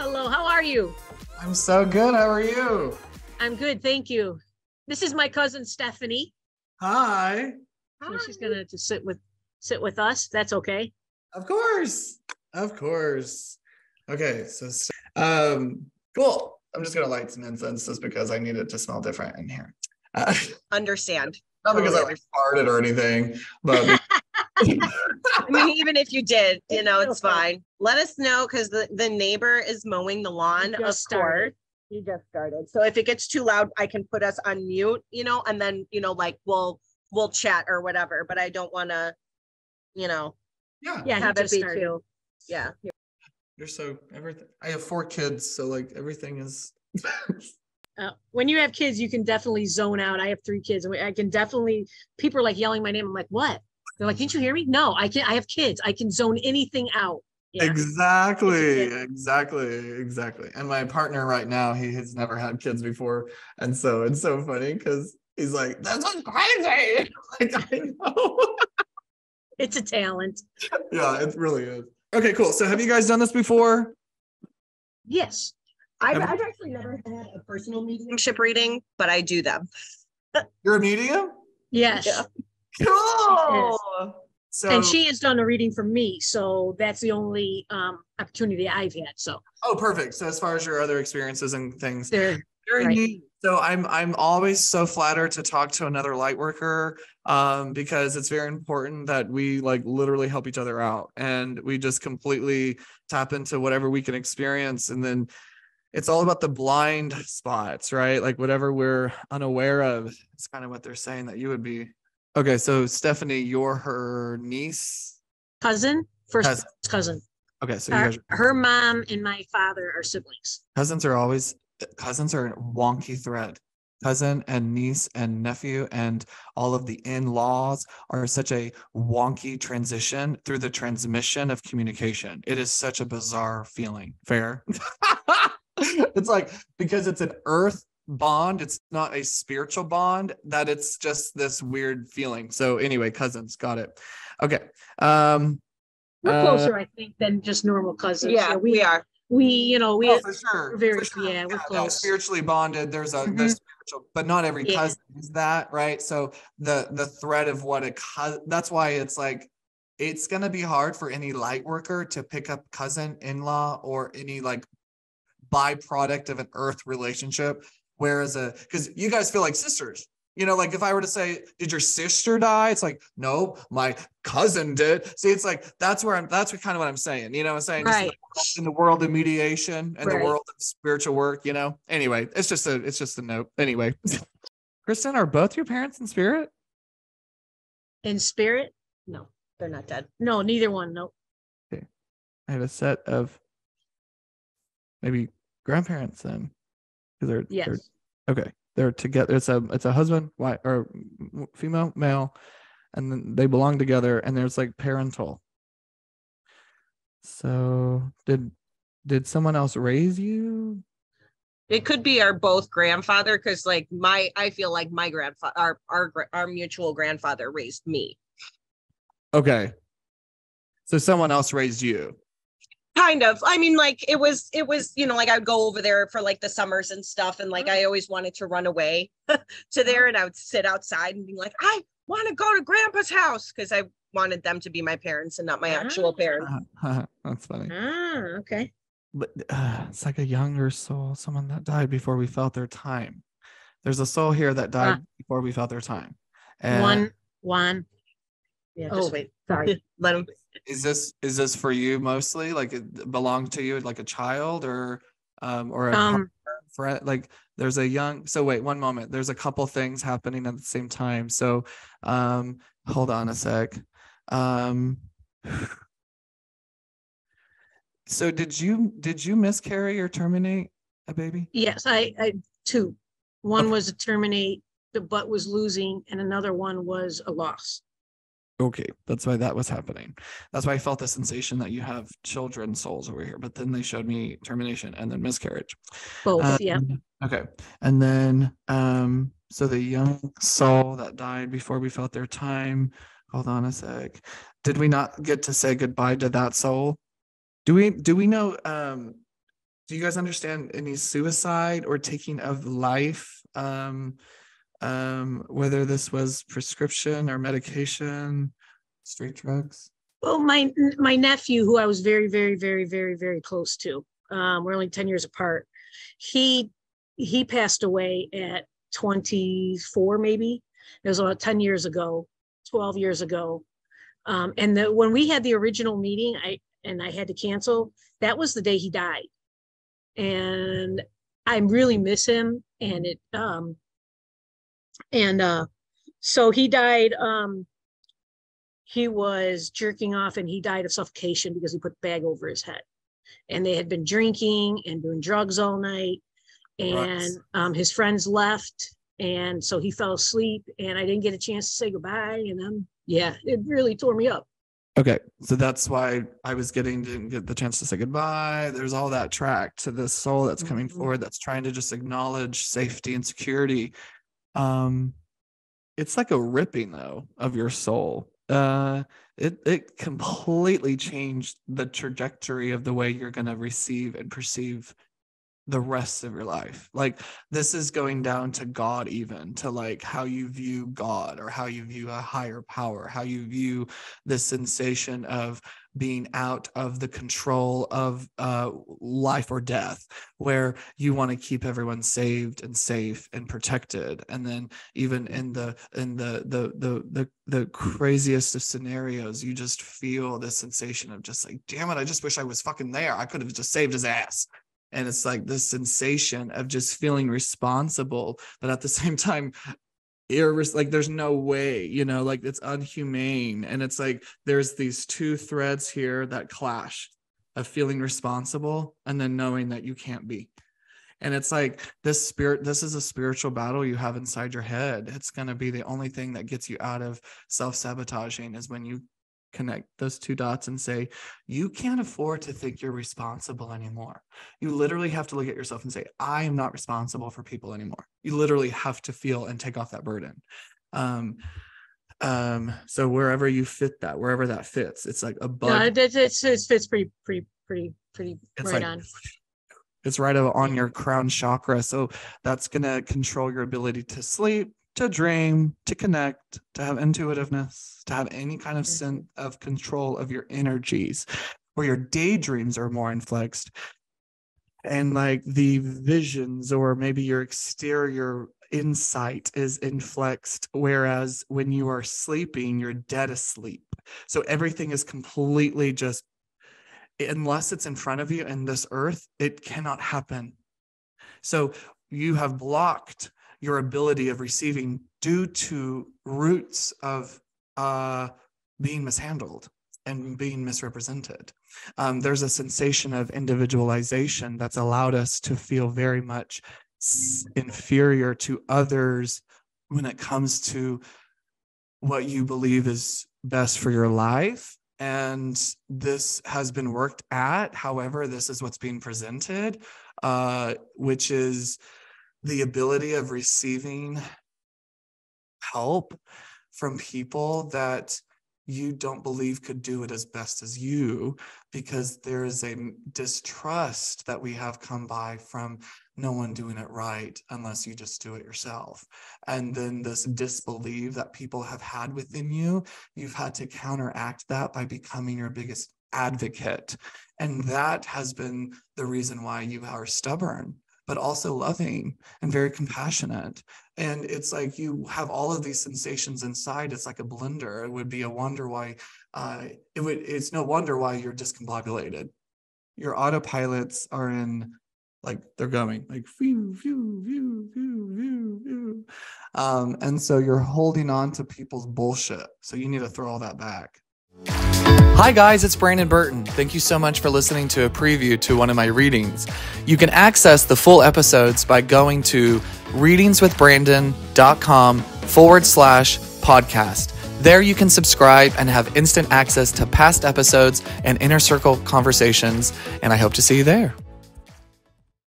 Hello, how are you? I'm so good. How are you? I'm good, thank you. This is my cousin Stephanie. Hi. So she's gonna just sit with us. That's okay. Of course. Of course. Okay, so cool. I'm just gonna light some incense just because I need it to smell different in here. Understand. Not because I farted or anything, but I mean, even if you did, it's fine. Let us know because the neighbor is mowing the lawn, of course. He just started. So if it gets too loud, I can put us on mute, and then, like we'll chat or whatever. But I don't want to, have it be too. Yeah. You're so everything. I have 4 kids, so like everything is. When you have kids, you can definitely zone out. I have 3 kids, and I can definitely. People are like yelling my name. I'm like, what? They're like, didn't you hear me? No, I can. I have kids. I can zone anything out. Yeah. Exactly. And my partner right now, he has never had kids before, and so it's so funny because he's like, "That's crazy." Like, I know. It's a talent. Yeah, it really is. Okay, cool. So have you guys done this before? Yes. I've actually never had a personal mediumship reading, but I do them. You're a medium? Yes. Yeah. Cool. So, and she has done a reading for me, so that's the only opportunity I've had. So. Oh, perfect. So as far as your other experiences and things, they're very neat. So I'm always so flattered to talk to another light worker because it's very important that we like literally help each other out and we just completely tap into whatever we can experience, and then it's all about the blind spots, right? Like whatever we're unaware of. It's kind of what they're saying that you would be. Okay, so Stephanie, you're her niece? Cousin? First cousin. Okay, so you guys her mom and my father are siblings. Cousins are a wonky thread. Cousin and niece and nephew and all of the in-laws are such a wonky transition through the transmission of communication. It is such a bizarre feeling. Fair? It's like, because it's an earth bond, it's not a spiritual bond, that it's just this weird feeling. So anyway, cousins, got it. Okay. We're closer, I think, than just normal cousins. Yeah, we are. We for sure. We're very, for sure. yeah, we're close. No, spiritually bonded. There's spiritual, but not every cousin is that, right? So the thread of what a cousin, that's why it's like, it's going to be hard for any light worker to pick up cousin, in-law, or any like byproduct of an earth relationship. Whereas because you guys feel like sisters, like if I were to say, did your sister die? It's like, no, my cousin did. See, it's like, that's kind of what I'm saying, I'm saying, right. Just in the world of mediation and the world of spiritual work, anyway, it's just a note. Anyway, Kristen, are both your parents in spirit? In spirit? No, they're not dead. No, neither one. No. Okay. I have a set of maybe grandparents then. They're okay. They're together. It's a husband, wife, or female, male, and then they belong together. And there's like parental. So did someone else raise you? It could be our both grandfather, because like I feel like my grandfather, our mutual grandfather raised me. Okay. So someone else raised you. Kind of. I mean, like it was, like I would go over there for like the summers and stuff. And like, I always wanted to run away to there, and I would sit outside and be like, I want to go to grandpa's house, because I wanted them to be my parents and not my actual parents. That's funny. Okay. But it's like a younger soul, someone that died before we felt their time. There's a soul here that died before we felt their time. And one. Yeah. Just wait. Sorry. Let him. Is this for you mostly? Like it belonged to you like a child or a friend? Like there's a young. So wait, one moment. There's a couple things happening at the same time. So hold on a sec. So did you miscarry or terminate a baby? Yes, I 2. One was a terminate, the butt was losing, and another one was a loss. Okay, that's why that was happening. That's why I felt the sensation that you have children souls over here, but then they showed me termination and then miscarriage. Both, yeah. Okay. And then so the young soul that died before we felt their time. Hold on a sec. Did we not get to say goodbye to that soul? Do we know do you guys understand any suicide or taking of life? Whether this was prescription or medication, street drugs? Well, my nephew, who I was very, very, very, very, very close to, we're only 10 years apart. He passed away at 24, maybe. It was about 10 years ago, 12 years ago. And when we had the original meeting, I had to cancel, that was the day he died. And I really miss him. And so he died. He was jerking off and he died of suffocation because he put the bag over his head. And they had been drinking and doing drugs all night. And his friends left. And so he fell asleep and I didn't get a chance to say goodbye. And it really tore me up. Okay. So that's why I was didn't get the chance to say goodbye. There's all that track to this soul that's coming forward, that's trying to just acknowledge safety and security. It's like a ripping though of your soul. It completely changed the trajectory of the way you're going to receive and perceive the rest of your life. Like this is going down to God, even to like how you view God or how you view a higher power, how you view the sensation of being out of the control of life or death, where you want to keep everyone saved and safe and protected. And then even in the craziest of scenarios, you just feel this sensation of just like, damn it, I just wish I was fucking there. I could have just saved his ass. And it's like this sensation of just feeling responsible, but at the same time, like there's no way, like it's unhumane. And it's like there's these two threads here that clash of feeling responsible and then knowing that you can't be. And it's like this is a spiritual battle you have inside your head. It's going to be the only thing that gets you out of self-sabotaging is when you connect those two dots and say, you can't afford to think you're responsible anymore. You literally have to look at yourself and say, I am not responsible for people anymore. You literally have to feel and take off that burden. So wherever you fit that, wherever that fits, it's like a bug. No, it fits pretty it's right like, on. It's right on your crown chakra. So that's going to control your ability to sleep, to dream, to connect, to have intuitiveness, to have any kind of sense of control of your energies, where your daydreams are more inflexed, and like the visions or maybe your exterior insight is inflexed, whereas when you are sleeping, you're dead asleep. So everything is completely just, unless it's in front of you in this earth, it cannot happen. So you have blocked your ability of receiving due to roots of being mishandled and being misrepresented. There's a sensation of individualization that's allowed us to feel very much inferior to others when it comes to what you believe is best for your life. And this has been worked at. However, this is what's being presented, which is the ability of receiving help from people that you don't believe could do it as best as you, because there is a distrust that we have come by from no one doing it right unless you just do it yourself. And then this disbelief that people have had within you, you've had to counteract that by becoming your biggest advocate. And that has been the reason why you are stubborn, but also loving and very compassionate. And it's like you have all of these sensations inside. It's like a blender. It would be a wonder why, it's no wonder why you're discombobulated. Your autopilots are in, like, they're going like, phew, phew, phew, phew, phew, phew. And so you're holding on to people's bullshit. So you need to throw all that back. Hi guys, it's Brandon Burton. Thank you so much for listening to a preview to one of my readings. You can access the full episodes by going to readingswithbrandon.com/podcast. There you can subscribe and have instant access to past episodes and inner circle conversations, and I hope to see you there.